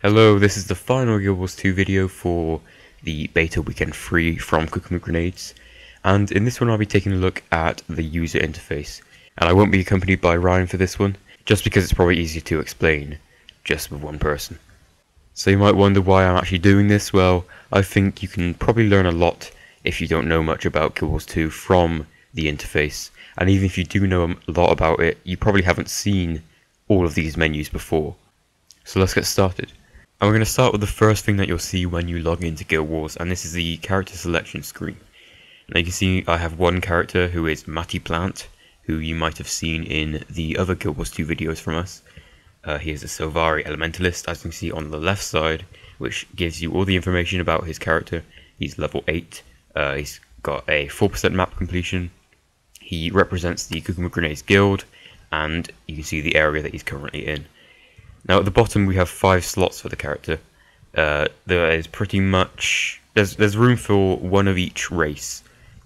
Hello, this is the final Guild Wars 2 video for the beta weekend free from Cooking with Grenades, and in this one I'll be taking a look at the user interface, and I won't be accompanied by Ryan for this one, just because it's probably easier to explain just with one person. So you might wonder why I'm actually doing this. Well, I think you can probably learn a lot if you don't know much about Guild Wars 2 from the interface, and even if you do know a lot about it, you probably haven't seen all of these menus before. So let's get started. And we're going to start with the first thing that you'll see when you log into Guild Wars, and this is the character selection screen. Now you can see I have one character who is Matty Plant, who you might have seen in the other Guild Wars 2 videos from us. He is a Sylvari Elementalist, as you can see on the left side, which gives you all the information about his character. He's level 8, he's got a 4% map completion, he represents the Cooking with Grenades guild, and you can see the area that he's currently in. Now at the bottom we have 5 slots for the character. There is pretty much there's room for one of each race,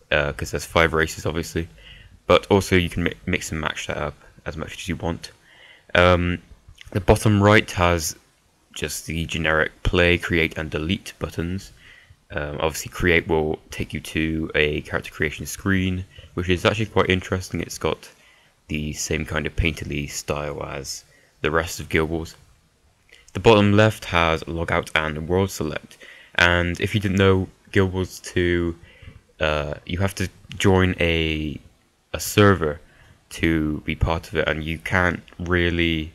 because there's 5 races obviously, but also you can mix and match that up as much as you want. The bottom right has just the generic play, create and delete buttons. Obviously create will take you to a character creation screen, which is actually quite interesting. It's got the same kind of painterly style as the rest of Guild Wars. The bottom left has logout and world select, and if you didn't know, Guild Wars 2, you have to join a server to be part of it, and you can't really,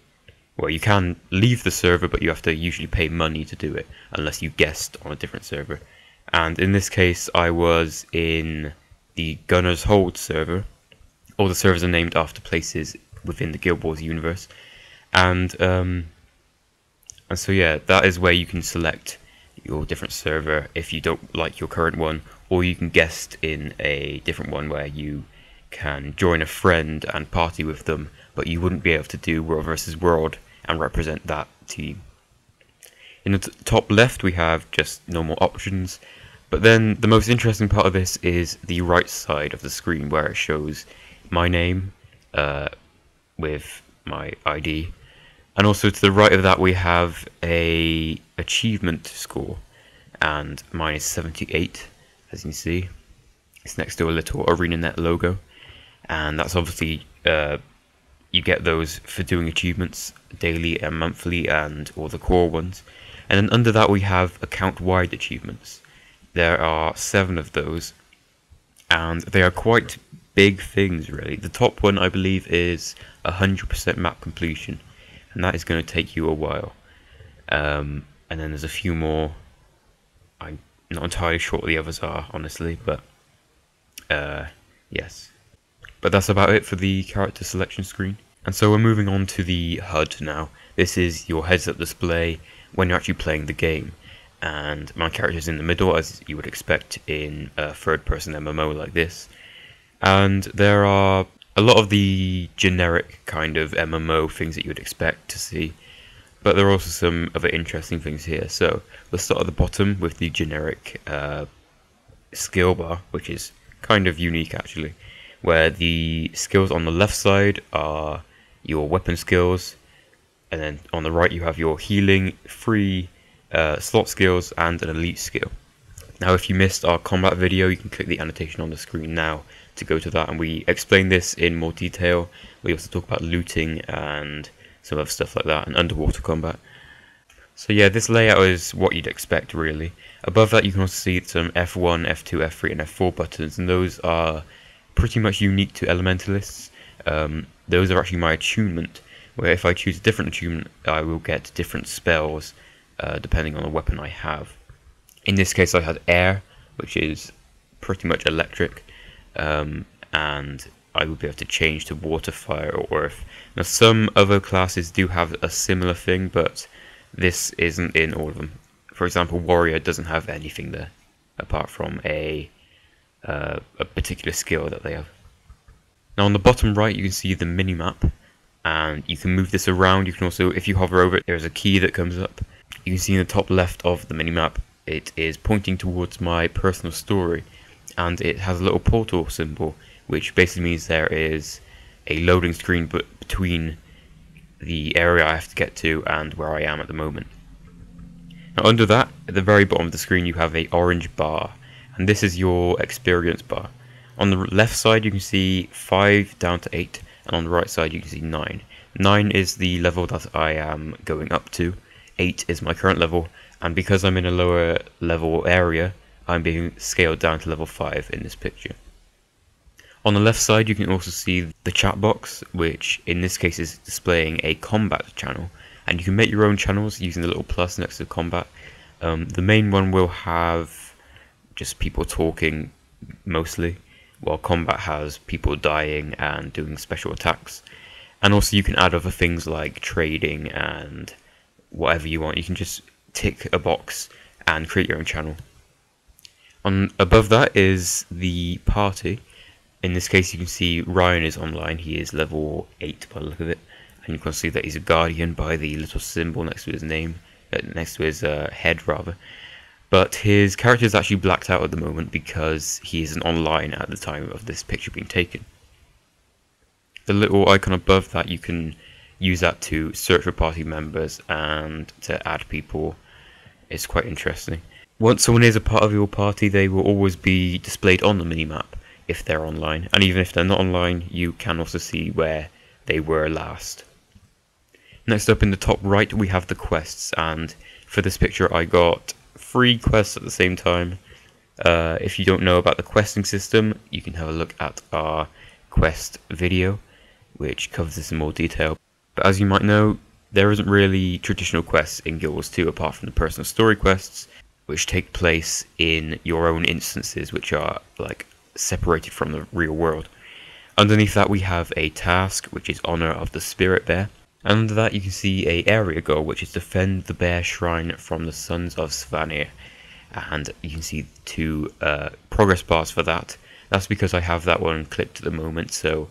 well, you can leave the server, but you have to usually pay money to do it, unless you guest on a different server. And in this case, I was in the Gunner's Hold server. All the servers are named after places within the Guild Wars universe. And so yeah, that is where you can select your different server if you don't like your current one, or you can guest in a different one where you can join a friend and party with them, but you wouldn't be able to do World versus World and represent that team. In the top left we have just normal options, but then the most interesting part of this is the right side of the screen, where it shows my name with my ID, and also to the right of that we have a achievement score, and mine is 78, as you can see. It's next to a little ArenaNet logo, and that's obviously you get those for doing achievements daily and monthly and all the core ones. And then under that we have account-wide achievements. There are 7 of those, and they are quite big things really. The top one I believe is 100% map completion, and that is going to take you a while. And then there's a few more. I'm not entirely sure what the others are, honestly, but yes. But that's about it for the character selection screen. And so we're moving on to the HUD now. This is your heads-up display when you're actually playing the game. And my character's in the middle, as you would expect in a third-person MMO like this. And there are a lot of the generic kind of MMO things that you would expect to see, but there are also some other interesting things here. So let's start at the bottom with the generic skill bar, which is kind of unique actually, where the skills on the left side are your weapon skills, and then on the right you have your healing, free slot skills, and an elite skill. Now if you missed our combat video, you can click the annotation on the screen now to go to that, and we explain this in more detail. We also talk about looting and some other stuff like that, and underwater combat. So yeah, this layout is what you'd expect really. Above that you can also see some F1, F2, F3 and F4 buttons, and those are pretty much unique to Elementalists. Those are actually my attunement, where if I choose a different attunement I will get different spells depending on the weapon I have. In this case I had air, which is pretty much electric, and I would be able to change to water, fire or earth. Now some other classes do have a similar thing, but this isn't in all of them. For example, warrior doesn't have anything there apart from a particular skill that they have. Now on the bottom right you can see the minimap, and you can move this around. You can also, if you hover over it, there's a key that comes up. You can see in the top left of the minimap it is pointing towards my personal story, and it has a little portal symbol, which basically means there is a loading screen between the area I have to get to and where I am at the moment. Now under that, at the very bottom of the screen, you have a orange bar, and this is your experience bar. On the left side you can see 5 down to 8, and on the right side you can see 9. 9 is the level that I am going up to, 8 is my current level, and because I'm in a lower level area, I'm being scaled down to level 5 in this picture. On the left side you can also see the chat box, which in this case is displaying a combat channel, and you can make your own channels using the little plus next to combat. The main one will have just people talking mostly, while combat has people dying and doing special attacks. And also you can add other things like trading and whatever you want. You can just tick a box and create your own channel. Above that is the party. In this case you can see Ryan is online. He is level 8 by the look of it, and you can see that he's a guardian by the little symbol next to his name, next to his head rather. But his character is actually blacked out at the moment because he isn't online at the time of this picture being taken. The little icon above that, you can use that to search for party members and to add people. It's quite interesting. Once someone is a part of your party, they will always be displayed on the minimap if they're online, and even if they're not online, you can also see where they were last. Next up in the top right we have the quests, and for this picture I got 3 quests at the same time. If you don't know about the questing system, you can have a look at our quest video, which covers this in more detail. But as you might know, there isn't really traditional quests in Guild Wars 2 apart from the personal story quests, which take place in your own instances, which are like separated from the real world. Underneath that we have a task, which is Honor of the Spirit Bear. And under that you can see a area goal, which is defend the bear shrine from the Sons of Svanir. And you can see 2 progress bars for that. That's because I have that one clicked at the moment, so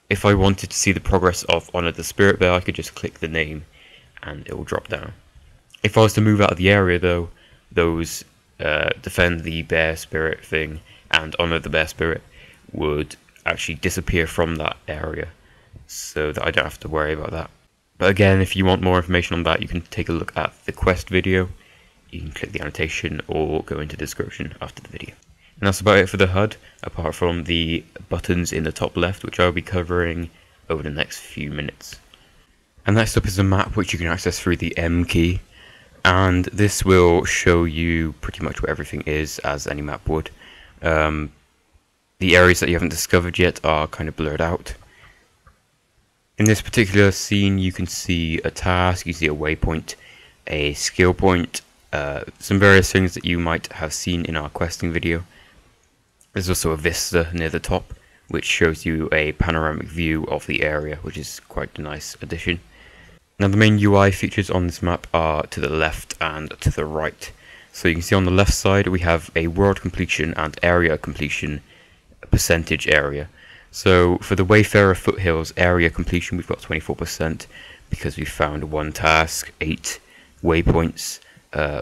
if I wanted to see the progress of Honor the Spirit Bear, I could just click the name and it will drop down. If I was to move out of the area though, those defend the bear spirit thing and Honor the Bear Spirit would actually disappear from that area, so that I don't have to worry about that. But again, if you want more information on that, you can take a look at the quest video. You can click the annotation or go into the description after the video. And that's about it for the HUD, apart from the buttons in the top left, which I'll be covering over the next few minutes. And next up is a map which you can access through the M key, and this will show you pretty much where everything is, as any map would. The areas that you haven't discovered yet are kind of blurred out. In this particular scene you can see a task, you see a waypoint, a skill point, some various things that you might have seen in our questing video. There's also a vista near the top, which shows you a panoramic view of the area, which is quite a nice addition. Now the main UI features on this map are to the left and to the right. So you can see on the left side we have a world completion and area completion percentage area. So for the Wayfarer Foothills area completion we've got 24% because we found 1 task, 8 waypoints,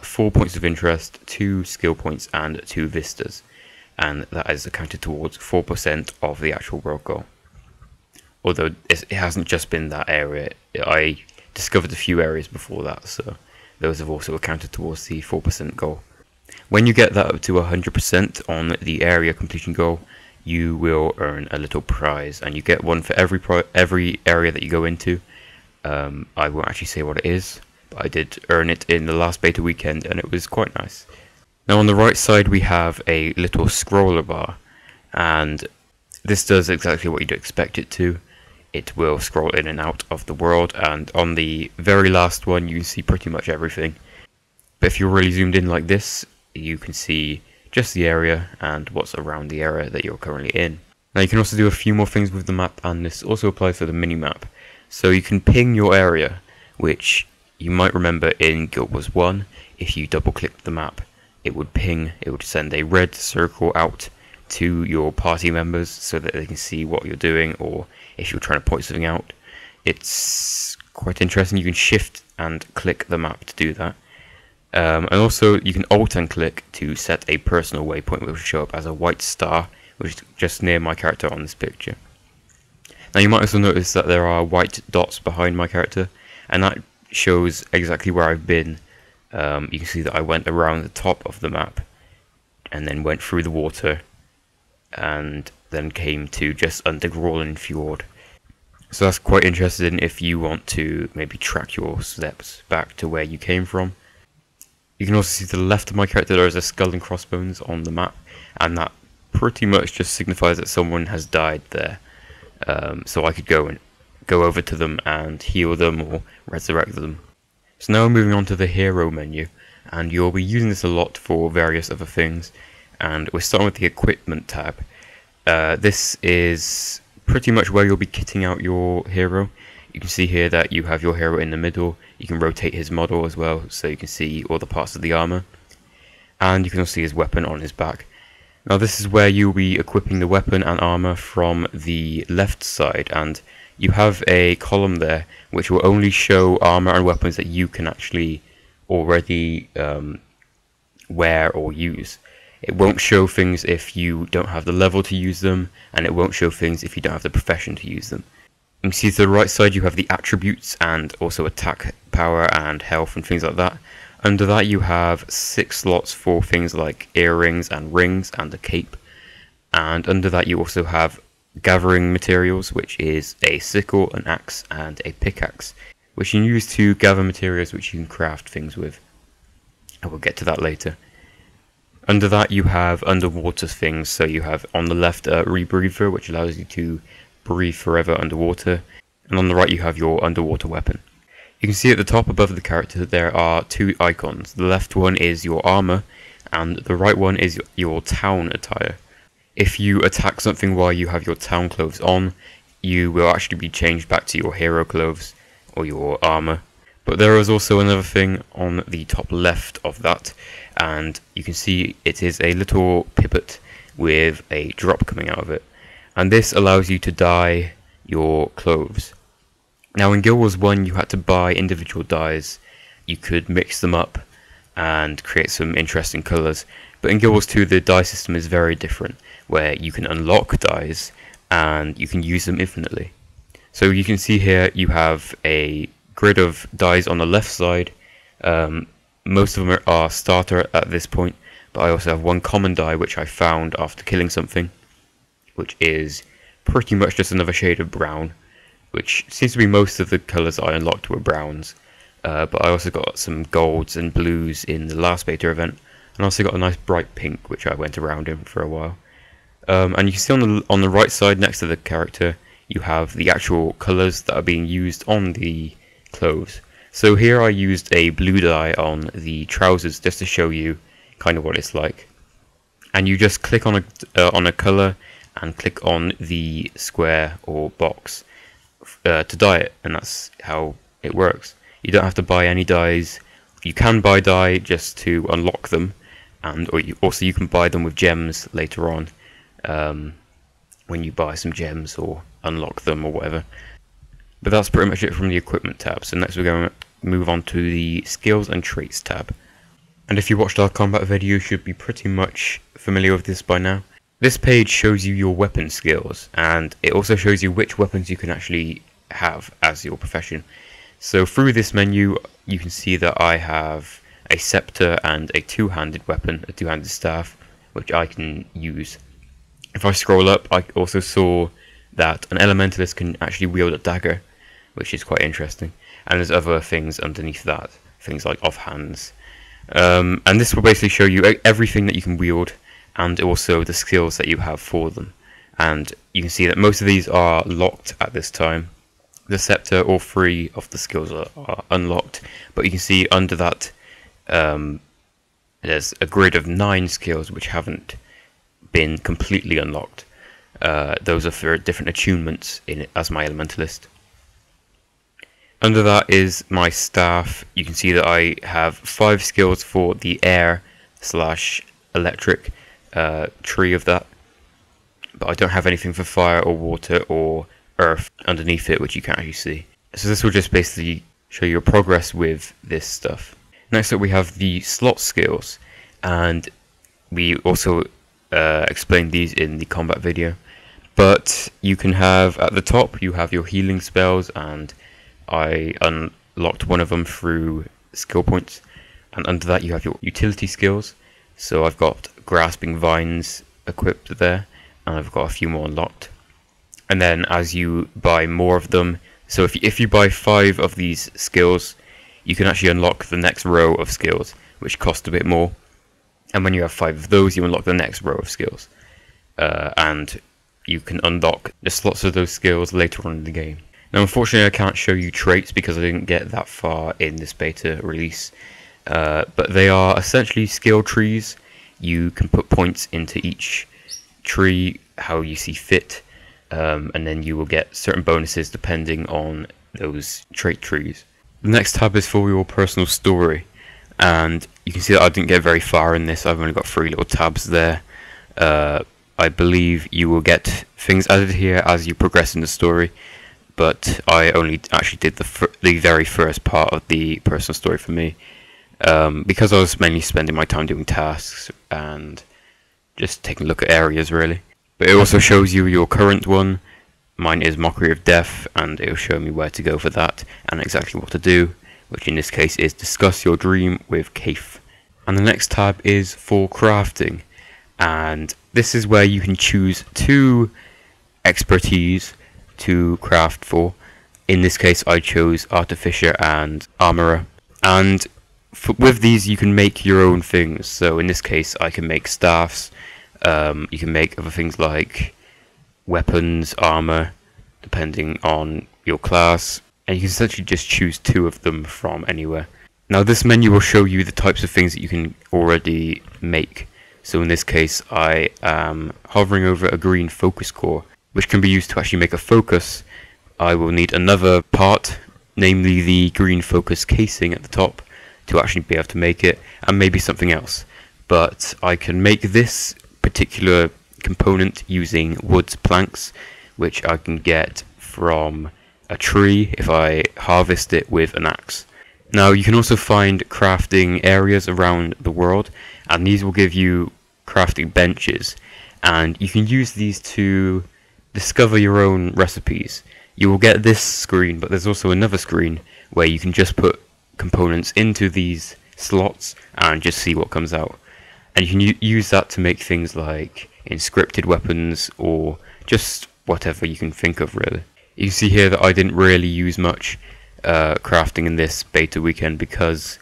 4 points of interest, 2 skill points and 2 vistas, and that is accounted towards 4% of the actual world goal. Although it hasn't just been that area, I discovered a few areas before that, so those have also accounted towards the 4% goal. When you get that up to 100% on the area completion goal, you will earn a little prize, and you get one for every area that you go into. I won't actually say what it is, but I did earn it in the last beta weekend and it was quite nice. Now on the right side we have a little scroller bar, and this does exactly what you'd expect it to. It will scroll in and out of the world, and on the very last one you can see pretty much everything. But if you're really zoomed in like this, you can see just the area and what's around the area that you're currently in. Now you can also do a few more things with the map, and this also applies to the mini-map. So you can ping your area, which you might remember in Guild Wars 1, if you double clicked the map, it would ping, it would send a red circle out to your party members so that they can see what you're doing, or if you're trying to point something out. It's quite interesting. You can shift and click the map to do that. And also you can alt and click to set a personal waypoint, which will show up as a white star, which is just near my character on this picture. Now you might also notice that there are white dots behind my character, and that shows exactly where I've been you can see that I went around the top of the map and then went through the water and then came to just under Grawlin Fjord. So that's quite interesting if you want to maybe track your steps back to where you came from. You can also see to the left of my character there is a skull and crossbones on the map, and that pretty much just signifies that someone has died there. So I could go over to them and heal them or resurrect them. So now we're moving on to the hero menu, and you'll be using this a lot for various other things. And we're starting with the equipment tab. This is pretty much where you'll be kitting out your hero. You can see here that you have your hero in the middle. You can rotate his model as well, so you can see all the parts of the armor. And you can also see his weapon on his back. Now this is where you'll be equipping the weapon and armor from the left side, and you have a column there which will only show armor and weapons that you can actually already wear or use. It won't show things if you don't have the level to use them, and it won't show things if you don't have the profession to use them. You can see to the right side you have the attributes and also attack power and health and things like that. Under that you have 6 slots for things like earrings and rings and a cape. And under that you also have gathering materials, which is a sickle, an axe and a pickaxe, which you can use to gather materials which you can craft things with. I will get to that later. Under that you have underwater things, so you have on the left a rebreather, which allows you to breathe forever underwater, and on the right you have your underwater weapon. You can see at the top above the character that there are 2 icons. The left one is your armor, and the right one is your town attire. If you attack something while you have your town clothes on, you will actually be changed back to your hero clothes or your armor. But there is also another thing on the top left of that, and you can see it is a little pipet with a drop coming out of it, and this allows you to dye your clothes. Now in Guild Wars 1 you had to buy individual dyes. You could mix them up and create some interesting colours, but in Guild Wars 2 the dye system is very different, where you can unlock dyes and you can use them infinitely. So you can see here you have a grid of dyes on the left side. Most of them are starter at this point, but I also have one common dye which I found after killing something, which is pretty much just another shade of brown, which seems to be most of the colours I unlocked were browns. But I also got some golds and blues in the last beta event, and also got a nice bright pink which I went around in for a while. And you can see on the right side next to the character you have the actual colours that are being used on the clothes. So here I used a blue dye on the trousers just to show you kind of what it's like. And you just click on a colour and click on the square or box to dye it, and that's how it works. You don't have to buy any dyes. You can buy dye just to unlock them, and also you can buy them with gems later on when you buy some gems or unlock them or whatever. But that's pretty much it from the equipment tab. So next we're going to move on to the skills and traits tab. And if you watched our combat video, you should be pretty much familiar with this by now. This page shows you your weapon skills, and it also shows you which weapons you can actually have as your profession. So through this menu you can see that I have a scepter and a two-handed weapon, a two-handed staff, which I can use. If I scroll up, I also saw that an elementalist can actually wield a dagger, which is quite interesting. And there's other things underneath that, things like offhands. And this will basically show you everything that you can wield, and also the skills that you have for them. And you can see that most of these are locked at this time. The scepter, all 3 of the skills are unlocked, but you can see under that there's a grid of 9 skills which haven't been completely unlocked. Those are for different attunements in it as my elementalist. Under that is my staff. You can see that I have 5 skills for the air / electric tree of that, but I don't have anything for fire or water or earth underneath it, which you can't actually see. So this will just basically show your progress with this stuff. Next up we have the slot skills, and we also explained these in the combat video. But you can have, at the top you have your healing spells, and I unlocked one of them through skill points. and under that you have your utility skills. So I've got grasping vines equipped there, and I've got a few more unlocked. And then as you buy more of them, so if you buy 5 of these skills, you can actually unlock the next row of skills, which cost a bit more. And when you have 5 of those, you unlock the next row of skills. And you can unlock the slots of those skills later on in the game. Now unfortunately I can't show you traits because I didn't get that far in this beta release. But they are essentially skill trees. You can put points into each tree how you see fit. And then you will get certain bonuses depending on those trait trees. The next tab is for your personal story, and you can see that I didn't get very far in this. I've only got 3 little tabs there. I believe you will get things added here as you progress in the story, but I only actually did the very first part of the personal story for me, because I was mainly spending my time doing tasks and just taking a look at areas really. But it also shows you your current one. Mine is Mockery of Death, and it will show me where to go for that and exactly what to do, which in this case is discuss your dream with Kaif. And the next tab is for crafting, and this is where you can choose 2 expertise to craft for. In this case I chose Artificer and Armourer, and with these you can make your own things. So in this case I can make staffs. You can make other things like weapons, armor, depending on your class, and you can essentially just choose 2 of them from anywhere. Now this menu will show you the types of things that you can already make. So in this case I am hovering over a green focus core, which can be used to actually make a focus. I will need another part, namely the green focus casing at the top, to actually be able to make it, and maybe something else. But I can make this particular component using wood planks, which I can get from a tree if I harvest it with an axe. Now you can also find crafting areas around the world, and these will give you crafting benches, and you can use these to discover your own recipes. You will get this screen, but there's also another screen where you can just put components into these slots and just see what comes out. And you can use that to make things like inscripted weapons or just whatever you can think of really. You can see here that I didn't really use much crafting in this beta weekend because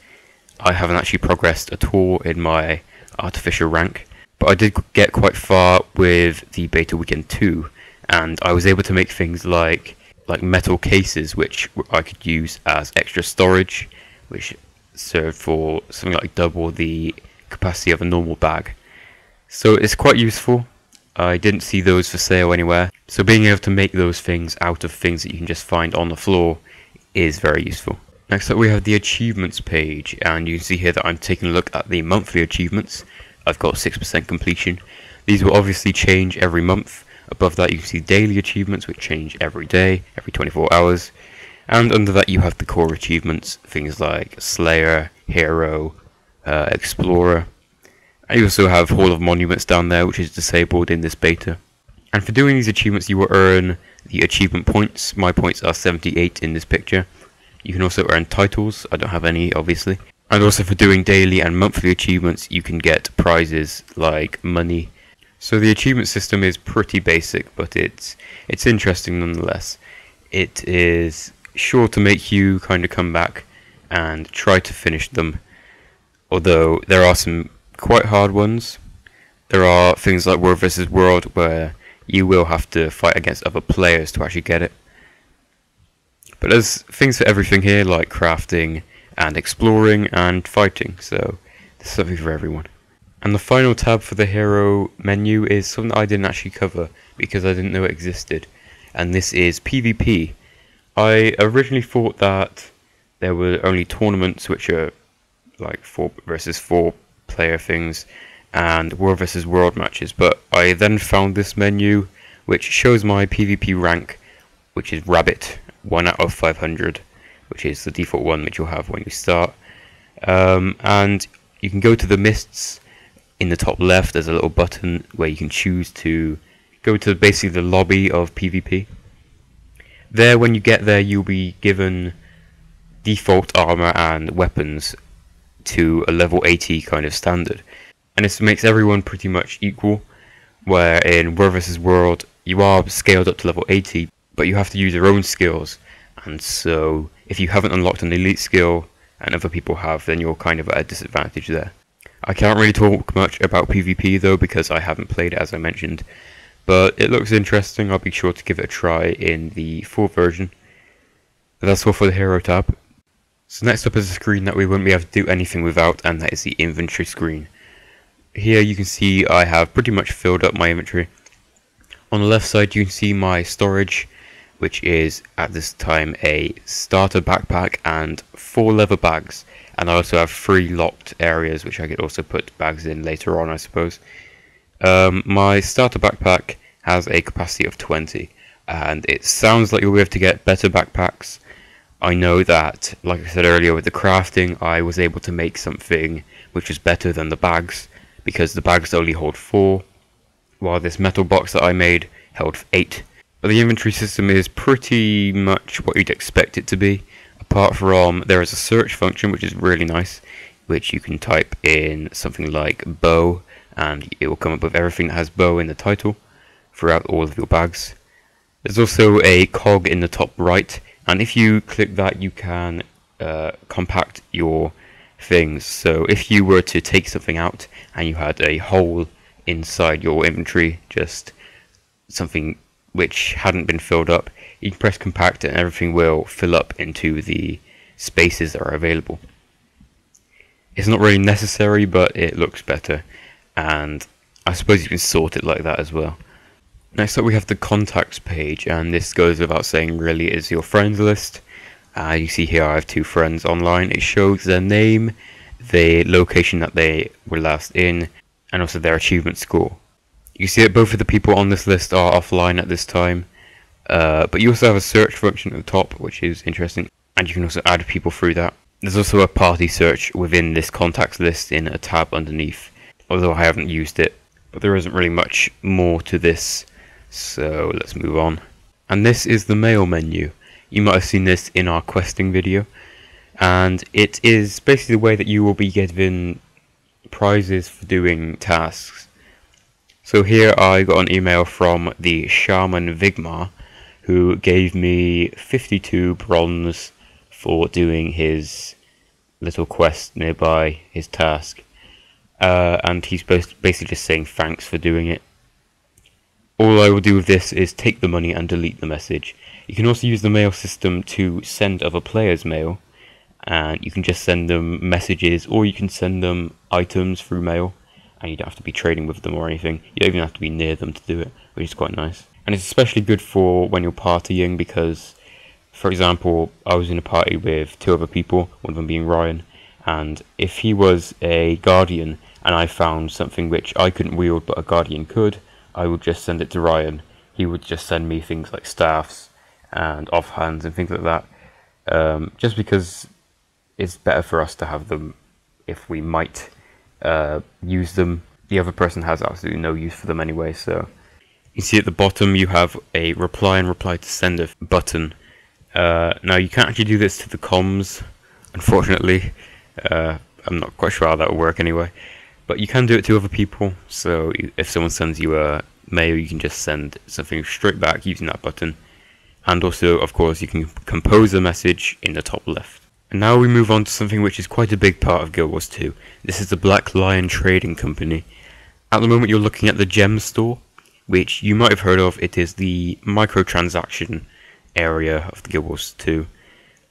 I haven't actually progressed at all in my artificial rank. But I did get quite far with the beta weekend 2, and I was able to make things like metal cases which I could use as extra storage, which served for something like double the capacity of a normal bag. So it's quite useful. I didn't see those for sale anywhere, so being able to make those things out of things that you can just find on the floor is very useful. Next up we have the achievements page, and you can see here that I'm taking a look at the monthly achievements. I've got 6% completion. These will obviously change every month. Above that you can see daily achievements, which change every day, every 24 hours. And under that you have the core achievements, things like Slayer, Hero, Explorer. And you also have Hall of Monuments down there, which is disabled in this beta. And for doing these achievements you will earn the achievement points. My points are 78 in this picture. You can also earn titles. I don't have any, obviously. And also for doing daily and monthly achievements you can get prizes like money. So the achievement system is pretty basic, but it's interesting nonetheless. It is sure to make you kind of come back and try to finish them, although there are some quite hard ones. There are things like World vs. World where you will have to fight against other players to actually get it. But there's things for everything here, like crafting and exploring and fighting, so there's something for everyone. And the final tab for the hero menu is something that I didn't actually cover because I didn't know it existed, and this is PvP. I originally thought that there were only tournaments, which are like 4 versus 4 player things, and World vs. World matches, but I then found this menu which shows my PvP rank, which is Rabbit, 1 out of 500, which is the default one which you'll have when you start. And you can go to the mists. In the top left there's a little button where you can choose to go to basically the lobby of PvP. There, when you get there, you'll be given default armor and weapons to a level 80 kind of standard. And this makes everyone pretty much equal, where in World vs. World you are scaled up to level 80, but you have to use your own skills, and so if you haven't unlocked an elite skill and other people have, then you're kind of at a disadvantage there. I can't really talk much about PvP though, because I haven't played it, as I mentioned, but it looks interesting. I'll be sure to give it a try in the full version. But that's all for the hero tab. So next up is a screen that we wouldn't be able to do anything without, and that is the inventory screen. Here you can see I have pretty much filled up my inventory. On the left side you can see my storage, which is at this time a starter backpack and 4 leather bags, and I also have 3 locked areas which I could also put bags in later on, I suppose. My starter backpack has a capacity of 20, and it sounds like you'll be able to get better backpacks. I know that, like I said earlier, with the crafting I was able to make something which was better than the bags, because the bags only hold 4, while this metal box that I made held 8. But the inventory system is pretty much what you'd expect it to be, apart from there is a search function which is really nice, which you can type in something like bow, and it will come up with everything that has bow in the title throughout all of your bags. There's also a cog in the top right, and if you click that you can compact your things. So if you were to take something out and you had a hole inside your inventory, just something which hadn't been filled up, you can press compact and everything will fill up into the spaces that are available. It's not really necessary, but it looks better, and I suppose you can sort it like that as well. Next up we have the contacts page, and this goes without saying really, is your friends list. You see here I have 2 friends online. It shows their name, the location that they were last in, and also their achievement score. You see that both of the people on this list are offline at this time, but you also have a search function at the top, which is interesting, and you can also add people through that. There's also a party search within this contacts list in a tab underneath, although I haven't used it, but there isn't really much more to this, so let's move on. And this is the mail menu. You might have seen this in our questing video, and it is basically the way that you will be given prizes for doing tasks. So here I got an email from the Shaman Vigmar, who gave me 52 bronze for doing his little quest nearby, his task. And he's basically just saying thanks for doing it. All I will do with this is take the money and delete the message. You can also use the mail system to send other players mail, and you can just send them messages, or you can send them items through mail, and you don't have to be trading with them or anything. You don't even have to be near them to do it, which is quite nice. And it's especially good for when you're partying, because, for example, I was in a party with 2 other people, one of them being Ryan, and if he was a guardian and I found something which I couldn't wield but a guardian could, I would just send it to Ryan. He would just send me things like staffs and offhands and things like that, just because it's better for us to have them if we might use them. The other person has absolutely no use for them anyway. So you see at the bottom you have a reply and reply to sender button. Now you can't actually do this to the comms, unfortunately. I'm not quite sure how that will work anyway, but you can do it to other people. So if someone sends you a mail, you can just send something straight back using that button. And also, of course, you can compose a message in the top left. And now we move on to something which is quite a big part of Guild Wars 2. This is the Black Lion Trading Company. At the moment you're looking at the gem store, which you might have heard of. It is the microtransaction area of the Guild Wars 2.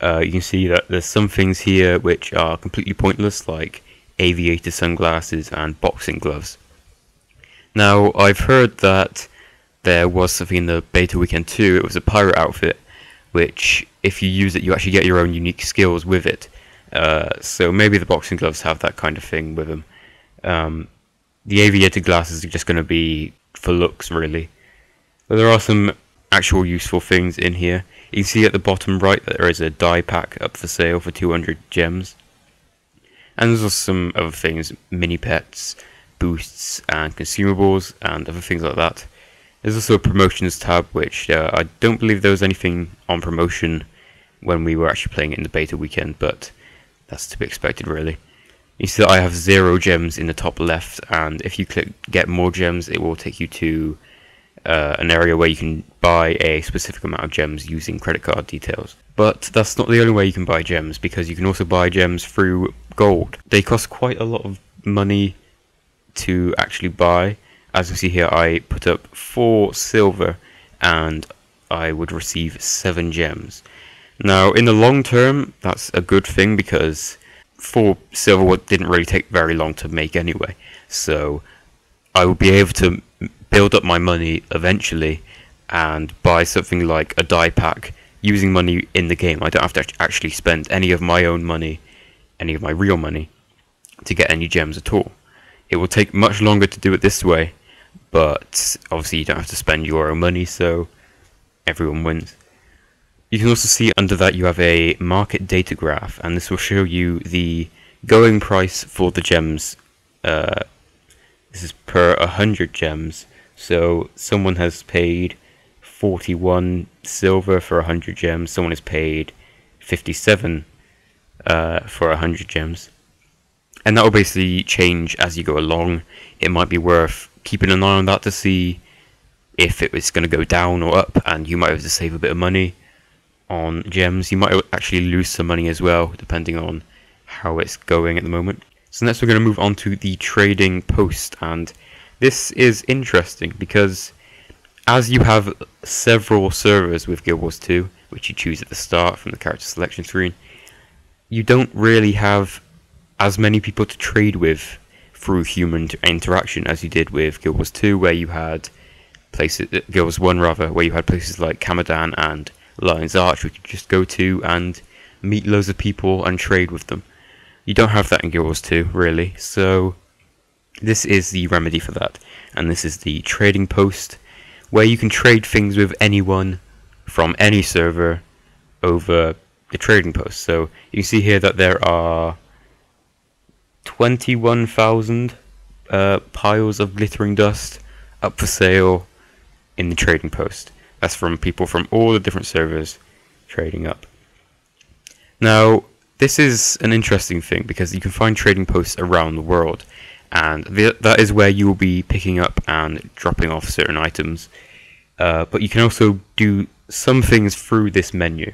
You can see that there's some things here which are completely pointless, like aviator sunglasses and boxing gloves. Now, I've heard that there was something in the beta weekend 2, it was a pirate outfit, which if you use it you actually get your own unique skills with it. So maybe the boxing gloves have that kind of thing with them. The aviator glasses are just going to be for looks, really. But there are some actual useful things in here. You can see at the bottom right that there is a dye pack up for sale for 200 gems. And there's also some other things, mini pets, boosts and consumables and other things like that. There's also a promotions tab, which I don't believe there was anything on promotion when we were actually playing it in the beta weekend, but that's to be expected, really. You see that I have 0 gems in the top left, and if you click get more gems, it will take you to an area where you can buy a specific amount of gems using credit card details. But that's not the only way you can buy gems, because you can also buy gems through gold. They cost quite a lot of money to actually buy. As you see here, I put up 4 silver and I would receive 7 gems. Now in the long term, that's a good thing, because 4 silver didn't really take very long to make anyway, so I will be able to build up my money eventually and buy something like a dye pack using money in the game. I don't have to actually spend any of my own money, any of my real money, to get any gems at all. It will take much longer to do it this way, but obviously you don't have to spend your own money, so everyone wins. You can also see under that you have a market data graph, and this will show you the going price for the gems. This is per 100 gems, so someone has paid 41 silver for 100 gems, someone has paid 57 for 100 gems. And that will basically change as you go along. It might be worth keeping an eye on that to see if it was going to go down or up, and you might have to save a bit of money on gems. You might actually lose some money as well, depending on how it's going at the moment. So next we're going to move on to the trading post, and this is interesting because as you have several servers with Guild Wars 2, which you choose at the start from the character selection screen, you don't really have as many people to trade with through human interaction as you did with Guild Wars 2, where you had places, Guild Wars 1 rather, where you had places like Kamadan and Lion's Arch, we could just go to and meet loads of people and trade with them. You don't have that in Guild Wars 2, really, so this is the remedy for that. And this is the trading post, where you can trade things with anyone from any server over the trading post. So you can see here that there are 21,000 piles of glittering dust up for sale in the trading post. That's from people from all the different servers trading up. Now, this is an interesting thing because you can find trading posts around the world, and that is where you will be picking up and dropping off certain items. But you can also do some things through this menu.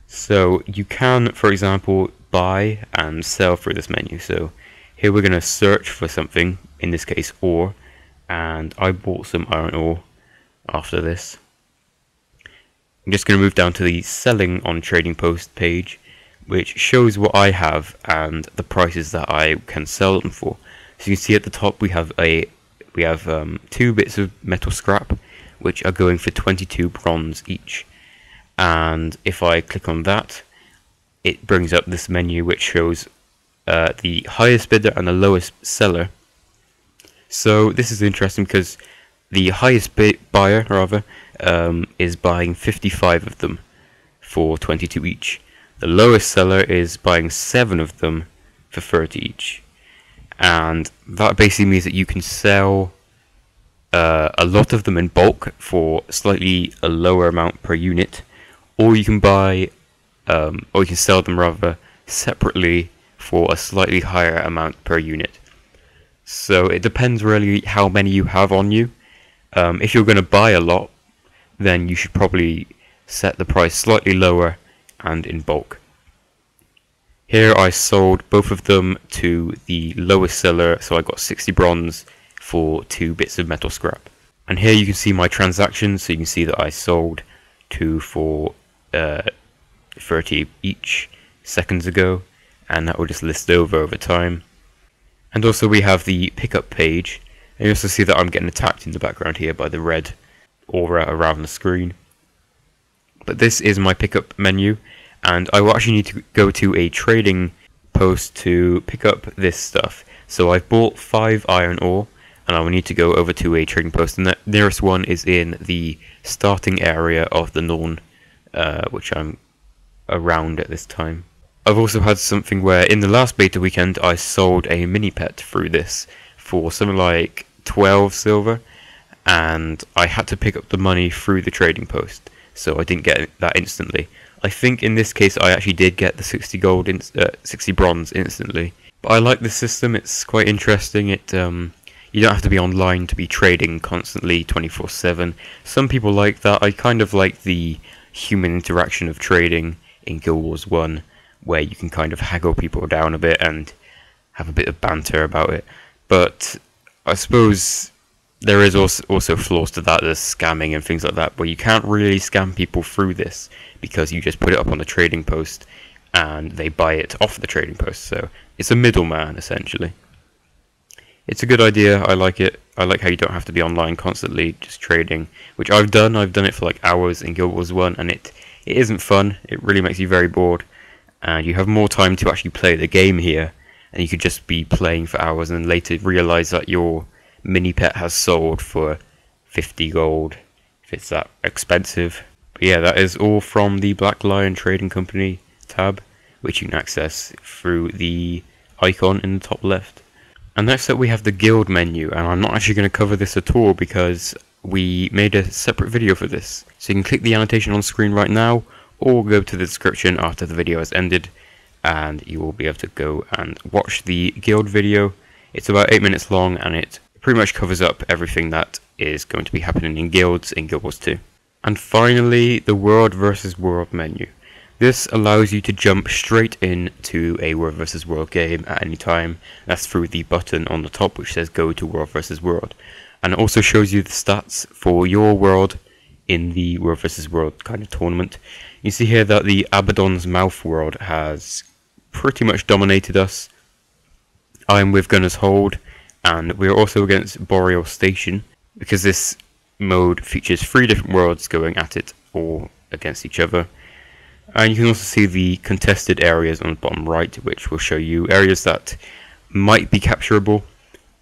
So you can, for example, buy and sell through this menu. So here we're going to search for something, in this case ore, and I bought some iron ore after this. I'm just going to move down to the selling on trading post page, which shows what I have and the prices that I can sell them for. So you can see at the top we have 2 bits of metal scrap, which are going for 22 bronze each. And if I click on that, it brings up this menu which shows the highest bidder and the lowest seller. So this is interesting because the highest buyer, rather, is buying 55 of them for 22 each. The lowest seller is buying 7 of them for 30 each. And that basically means that you can sell a lot of them in bulk for slightly a lower amount per unit, or you can buy, or you can sell them rather separately for a slightly higher amount per unit. So it depends really how many you have on you. If you're going to buy a lot, then you should probably set the price slightly lower and in bulk. Here I sold both of them to the lowest seller, so I got 60 bronze for 2 bits of metal scrap. And here you can see my transactions, so you can see that I sold 2 for 30 each seconds ago, and that will just list over time. And also we have the pickup page, and you also see that I'm getting attacked in the background here by the red aura around the screen. But this is my pickup menu, and I will actually need to go to a trading post to pick up this stuff. So I've bought 5 iron ore, and I will need to go over to a trading post, and the nearest one is in the starting area of the Norn, which I'm around at this time. I've also had something where in the last beta weekend I sold a mini pet through this for something like 12 silver, and I had to pick up the money through the trading post, so I didn't get that instantly. I think in this case I actually did get the 60 bronze instantly, But I like this system, it's quite interesting. You don't have to be online to be trading constantly 24/7. Some people like that. I kind of like the human interaction of trading in Guild Wars 1, where you can kind of haggle people down a bit and have a bit of banter about it. But I suppose there is also flaws to that. There's scamming and things like that, but you can't really scam people through this because you just put it up on the trading post and they buy it off the trading post. So it's a middleman essentially. It's a good idea. I like it. I like how you don't have to be online constantly just trading, which I've done. I've done it for like hours in Guild Wars 1, and it isn't fun. It really makes you very bored, and you have more time to actually play the game here, and you could just be playing for hours and then later realize that your mini pet has sold for 50 gold, if it's that expensive. But yeah, that is all from the Black Lion Trading Company tab, which you can access through the icon in the top left. And next up we have the guild menu, and I'm not actually going to cover this at all because we made a separate video for this. So you can click the annotation on screen right now, or go to the description after the video has ended, and you will be able to go and watch the guild video. It's about 8 minutes long, and it pretty much covers up everything that is going to be happening in guilds in Guild Wars 2. And finally, the World vs. World menu. This allows you to jump straight into a World vs. World game at any time. That's through the button on the top which says Go to World vs. World. And it also shows you the stats for your world in the World vs. World kind of tournament. You see here that the Abaddon's Mouth world has pretty much dominated us. I'm with Gunner's Hold, and we're also against Boreal Station, because this mode features 3 different worlds going at it or against each other. And you can also see the contested areas on the bottom right, which will show you areas that might be capturable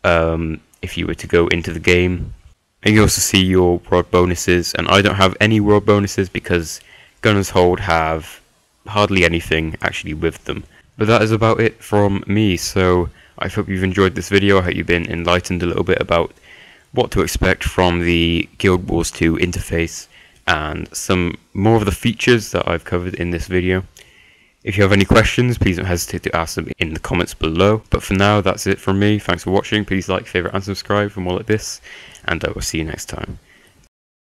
if you were to go into the game. And you also see your world bonuses, and I don't have any world bonuses because Gunner's Hold have hardly anything actually with them. But that is about it from me, so I hope you've enjoyed this video. I hope you've been enlightened a little bit about what to expect from the Guild Wars 2 interface and some more of the features that I've covered in this video. If you have any questions, please don't hesitate to ask them in the comments below. But for now, that's it from me. Thanks for watching. Please like, favorite, and subscribe for more like this, and I will see you next time.